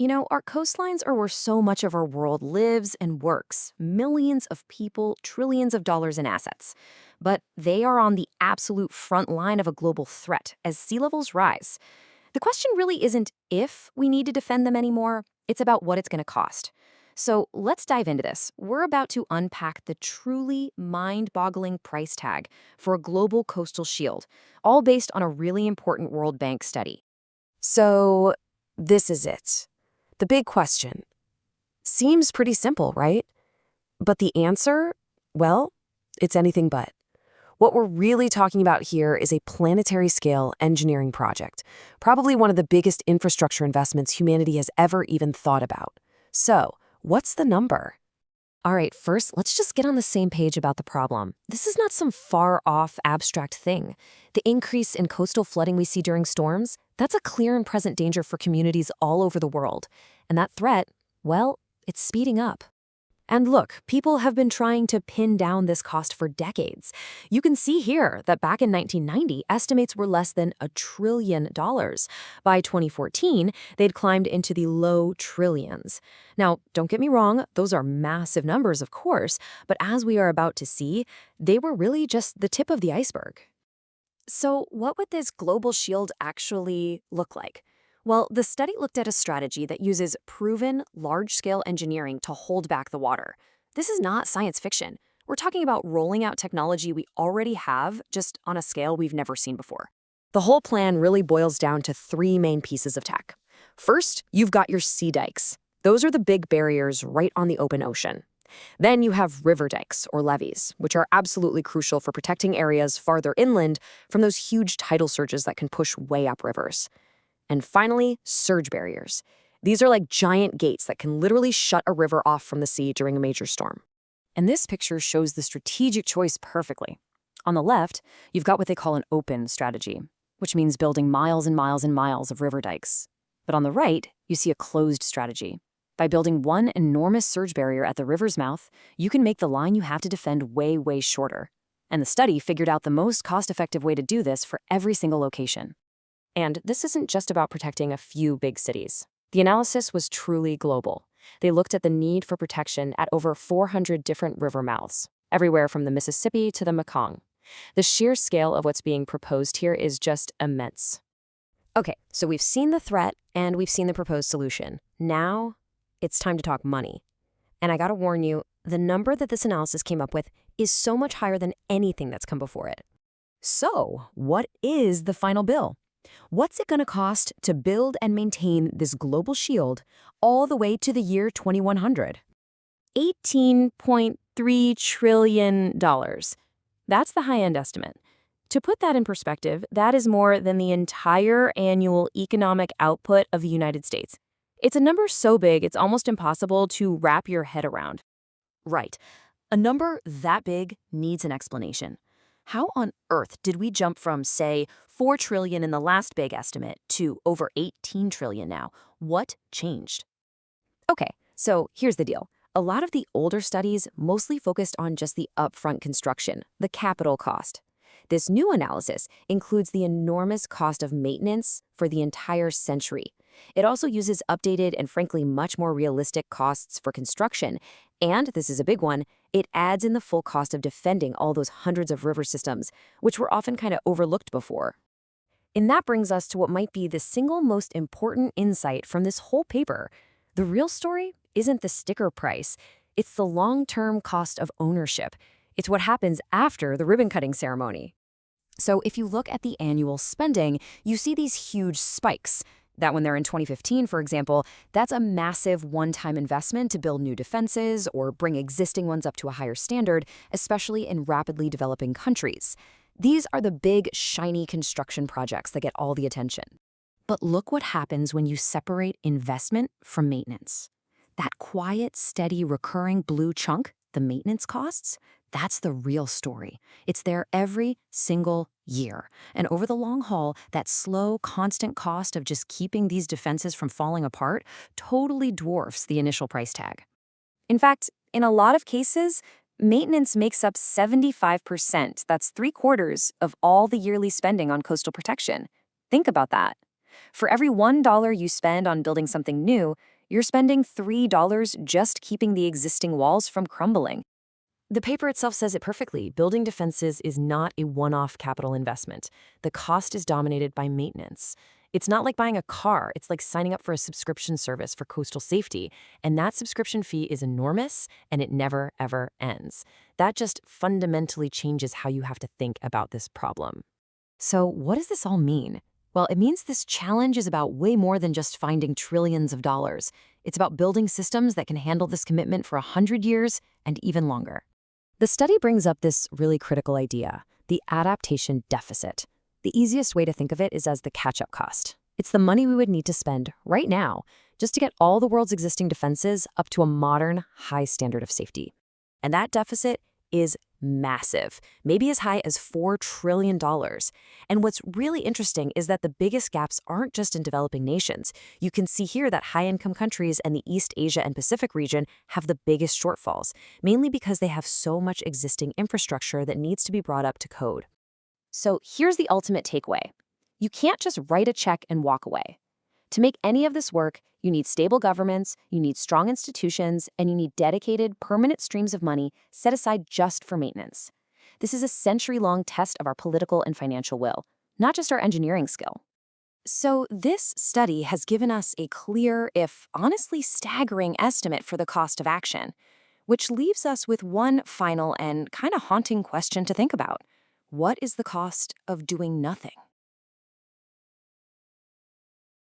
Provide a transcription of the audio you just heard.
You know, our coastlines are where so much of our world lives and works. Millions of people, trillions of dollars in assets. But they are on the absolute front line of a global threat as sea levels rise. The question really isn't if we need to defend them anymore, it's about what it's going to cost. So let's dive into this. We're about to unpack the truly mind-boggling price tag for a global coastal shield, all based on a really important World Bank study. So, this is it. The big question. Seems pretty simple, right? But the answer? Well, it's anything but. What we're really talking about here is a planetary-scale engineering project, probably one of the biggest infrastructure investments humanity has ever even thought about. So, what's the number? All right, first, let's just get on the same page about the problem. This is not some far-off abstract thing. The increase in coastal flooding we see during storms, that's a clear and present danger for communities all over the world. And that threat, well, it's speeding up. And look, people have been trying to pin down this cost for decades. You can see here that back in 1990, estimates were less than $1 trillion. By 2014, they'd climbed into the low trillions. Now, don't get me wrong, those are massive numbers, of course, but as we are about to see, they were really just the tip of the iceberg. So what would this global shield actually look like? Well, the study looked at a strategy that uses proven, large-scale engineering to hold back the water. This is not science fiction. We're talking about rolling out technology we already have, just on a scale we've never seen before. The whole plan really boils down to three main pieces of tech. First, you've got your sea dikes. Those are the big barriers right on the open ocean. Then you have river dikes, or levees, which are absolutely crucial for protecting areas farther inland from those huge tidal surges that can push way up rivers. And finally, surge barriers. These are like giant gates that can literally shut a river off from the sea during a major storm. And this picture shows the strategic choice perfectly. On the left, you've got what they call an open strategy, which means building miles and miles and miles of river dikes. But on the right, you see a closed strategy. By building one enormous surge barrier at the river's mouth, you can make the line you have to defend way, way shorter. And the study figured out the most cost-effective way to do this for every single location. And this isn't just about protecting a few big cities. The analysis was truly global. They looked at the need for protection at over 400 different river mouths, everywhere from the Mississippi to the Mekong. The sheer scale of what's being proposed here is just immense. Okay, so we've seen the threat and we've seen the proposed solution. Now, it's time to talk money. And I gotta warn you, the number that this analysis came up with is so much higher than anything that's come before it. So, what is the final bill? What's it going to cost to build and maintain this global shield all the way to the year 2100? $18.3 trillion. That's the high-end estimate. To put that in perspective, that is more than the entire annual economic output of the United States. It's a number so big it's almost impossible to wrap your head around. Right. A number that big needs an explanation. How on earth did we jump from, say, $4 trillion in the last big estimate to over $18 trillion now? What changed? Okay, so here's the deal. A lot of the older studies mostly focused on just the upfront construction, the capital cost. This new analysis includes the enormous cost of maintenance for the entire century. It also uses updated and frankly much more realistic costs for construction. And, this is a big one, it adds in the full cost of defending all those hundreds of river systems, which were often kind of overlooked before. And that brings us to what might be the single most important insight from this whole paper. The real story isn't the sticker price. It's the long-term cost of ownership. It's what happens after the ribbon-cutting ceremony. So if you look at the annual spending, you see these huge spikes. That when they're in 2015, for example, that's a massive one-time investment to build new defenses or bring existing ones up to a higher standard, especially in rapidly developing countries. These are the big, shiny construction projects that get all the attention. But look what happens when you separate investment from maintenance. That quiet, steady, recurring blue chunk, the maintenance costs, that's the real story. It's there every single year. And over the long haul, that slow, constant cost of just keeping these defenses from falling apart totally dwarfs the initial price tag. In fact, in a lot of cases, maintenance makes up 75%, that's 3/4 of all the yearly spending on coastal protection. Think about that. For every $1 you spend on building something new, you're spending $3 just keeping the existing walls from crumbling. The paper itself says it perfectly. Building defenses is not a one-off capital investment. The cost is dominated by maintenance. It's not like buying a car. It's like signing up for a subscription service for coastal safety. And that subscription fee is enormous, and it never, ever ends. That just fundamentally changes how you have to think about this problem. So what does this all mean? Well, it means this challenge is about way more than just finding trillions of dollars. It's about building systems that can handle this commitment for 100 years and even longer. The study brings up this really critical idea, the adaptation deficit. The easiest way to think of it is as the catch-up cost. It's the money we would need to spend right now just to get all the world's existing defenses up to a modern, high standard of safety. And that deficit is massive, maybe as high as $4 trillion. And what's really interesting is that the biggest gaps aren't just in developing nations. You can see here that high-income countries and the East Asia and Pacific region have the biggest shortfalls, mainly because they have so much existing infrastructure that needs to be brought up to code. So here's the ultimate takeaway. You can't just write a check and walk away. To make any of this work, you need stable governments, you need strong institutions, and you need dedicated, permanent streams of money set aside just for maintenance. This is a century-long test of our political and financial will, not just our engineering skill. So this study has given us a clear, if honestly staggering, estimate for the cost of action, which leaves us with one final and kind of haunting question to think about. What is the cost of doing nothing?